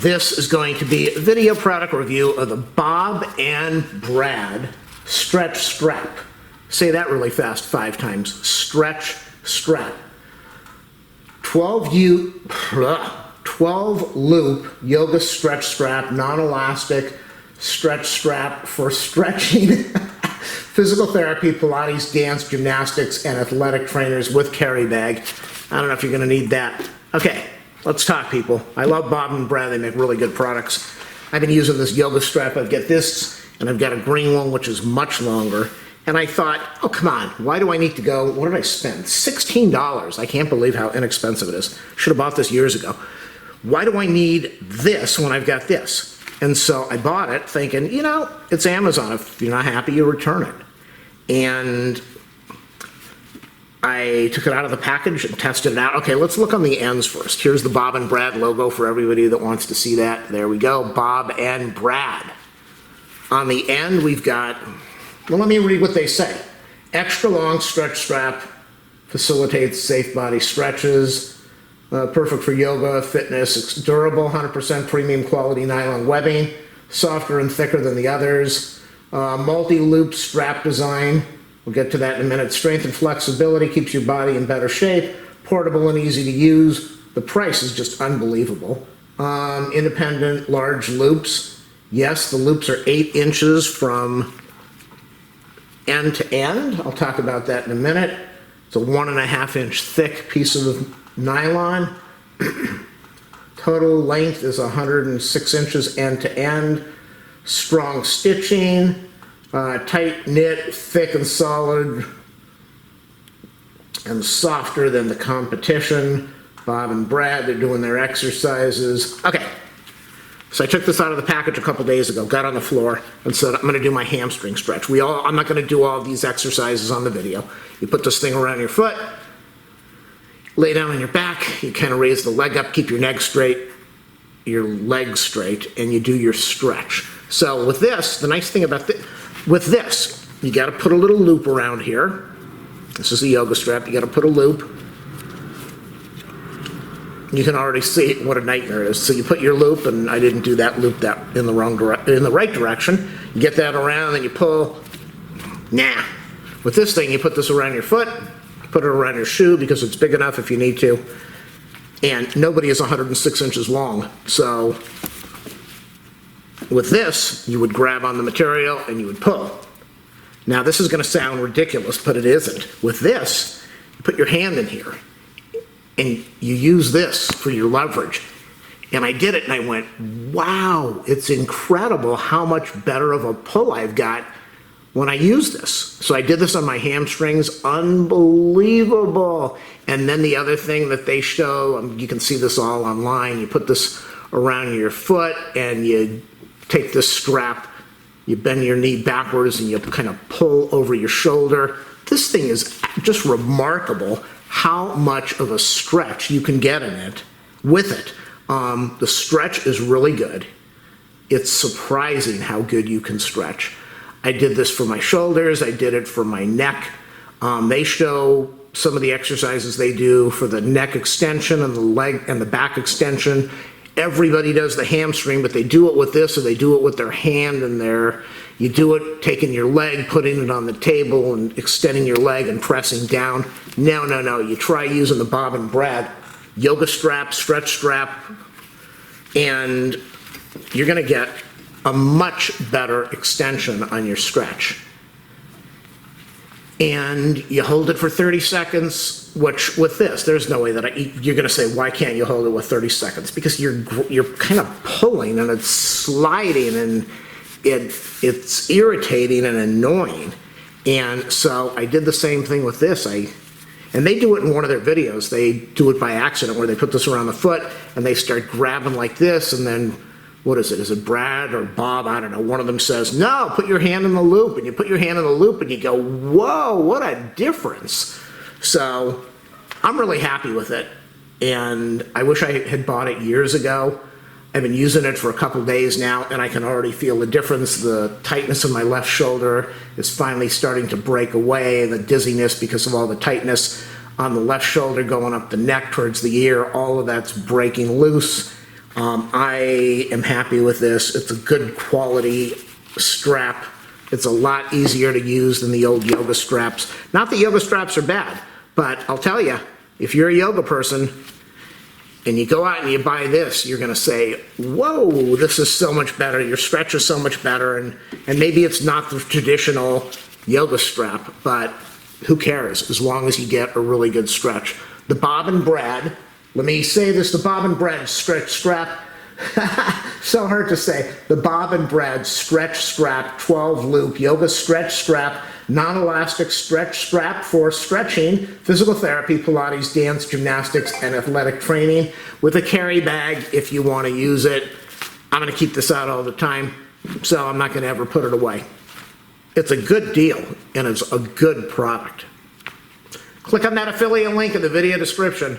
This is going to be a video product review of the Bob and Brad Stretch Strap. Say that really fast 5 times. Stretch Strap. 12 loop yoga stretch strap, non-elastic stretch strap for stretching, physical therapy, Pilates, dance, gymnastics, and athletic trainers with carry bag. I don't know if you're going to need that. Okay, let's talk, people. I love Bob and Brad. They make really good products. I've been using this yoga strap. I've got this, and I've got a green one, which is much longer. And I thought, oh, come on, why do I need to go? What did I spend? $16. I can't believe how inexpensive it is. Should have bought this years ago. Why do I need this when I've got this? And so I bought it thinking, you know, it's Amazon. If you're not happy, you return it. And I took it out of the package and tested it out. Okay, let's look on the ends first. Here's the Bob and Brad logo for everybody that wants to see that. There we go, Bob and Brad. On the end, we've got, well, let me read what they say. Extra long stretch strap, facilitates safe body stretches, perfect for yoga, fitness. It's durable, 100% premium quality nylon webbing, softer and thicker than the others. Multi-loop strap design. We'll get to that in a minute. Strength and flexibility, keeps your body in better shape. Portable and easy to use. The price is just unbelievable. Independent large loops. Yes, the loops are 8 inches from end to end. I'll talk about that in a minute. It's a 1.5 inch thick piece of nylon. Total length is 106 inches end to end. Strong stitching, tight knit, thick and solid, and softer than the competition. Bob and Brad, they're doing their exercises. Okay, so I took this out of the package a couple days ago, got on the floor, and said, I'm gonna do my hamstring stretch. I'm not gonna do all these exercises on the video. You put this thing around your foot, lay down on your back, you kind of raise the leg up, keep your neck straight, your legs straight, and you do your stretch. So with this, the nice thing about with this, you gotta put a little loop around here. This is a yoga strap, you gotta put a loop. You can already see what a nightmare it is. So you put your loop, and I didn't do that loop that in the right direction. You get that around, and you pull. Nah. With this thing, you put this around your foot, put it around your shoe because it's big enough if you need to. And nobody is 106 inches long. So with this, you would grab on the material and you would pull. Now this is going to sound ridiculous, but it isn't. With this, you put your hand in here and you use this for your leverage. And I did it and I went, wow, it's incredible how much better of a pull I've got when I use this. So I did this on my hamstrings, unbelievable. And then the other thing that they show, you can see this all online, you put this around your foot and you take this strap, you bend your knee backwards and you kind of pull over your shoulder. This thing is just remarkable how much of a stretch you can get in it with it. The stretch is really good. It's surprising how good you can stretch. I did this for my shoulders, I did it for my neck. They show some of the exercises they do for the neck extension and the leg and the back extension. Everybody does the hamstring, but they do it with this, or they do it with their hand and you do it taking your leg, putting it on the table and extending your leg and pressing down. No, no, no, you try using the Bob and Brad yoga strap, stretch strap, and you're gonna get a much better extension on your stretch. And you hold it for 30 seconds, which with this, there's no way that you're gonna say, why can't you hold it with 30 seconds? Because you're kind of pulling and it's sliding and it's irritating and annoying. And so I did the same thing with this. And they do it in one of their videos. They do it by accident where they put this around the foot and they start grabbing like this, and then what is it? Is it Brad or Bob? I don't know. One of them says, no, put your hand in the loop. And you put your hand in the loop and you go, whoa, what a difference. So I'm really happy with it. And I wish I had bought it years ago. I've been using it for a couple days now and I can already feel the difference. The tightness in my left shoulder is finally starting to break away. The dizziness because of all the tightness on the left shoulder going up the neck towards the ear, all of that's breaking loose. I am happy with this. It's a good quality strap. It's a lot easier to use than the old yoga straps. Not that yoga straps are bad, but I'll tell you, if you're a yoga person and you go out and you buy this, you're gonna say, whoa, this is so much better. Your stretch is so much better. And maybe it's not the traditional yoga strap, but who cares as long as you get a really good stretch. The Bob and Brad, let me say this, the Bob and Brad stretch strap, so hard to say, the Bob and Brad stretch strap 12 loop yoga stretch strap, non-elastic stretch strap for stretching, physical therapy, Pilates, dance, gymnastics, and athletic training, with a carry bag if you want to use it. I'm going to keep this out all the time, so I'm not going to ever put it away. It's a good deal, and it's a good product. Click on that affiliate link in the video description.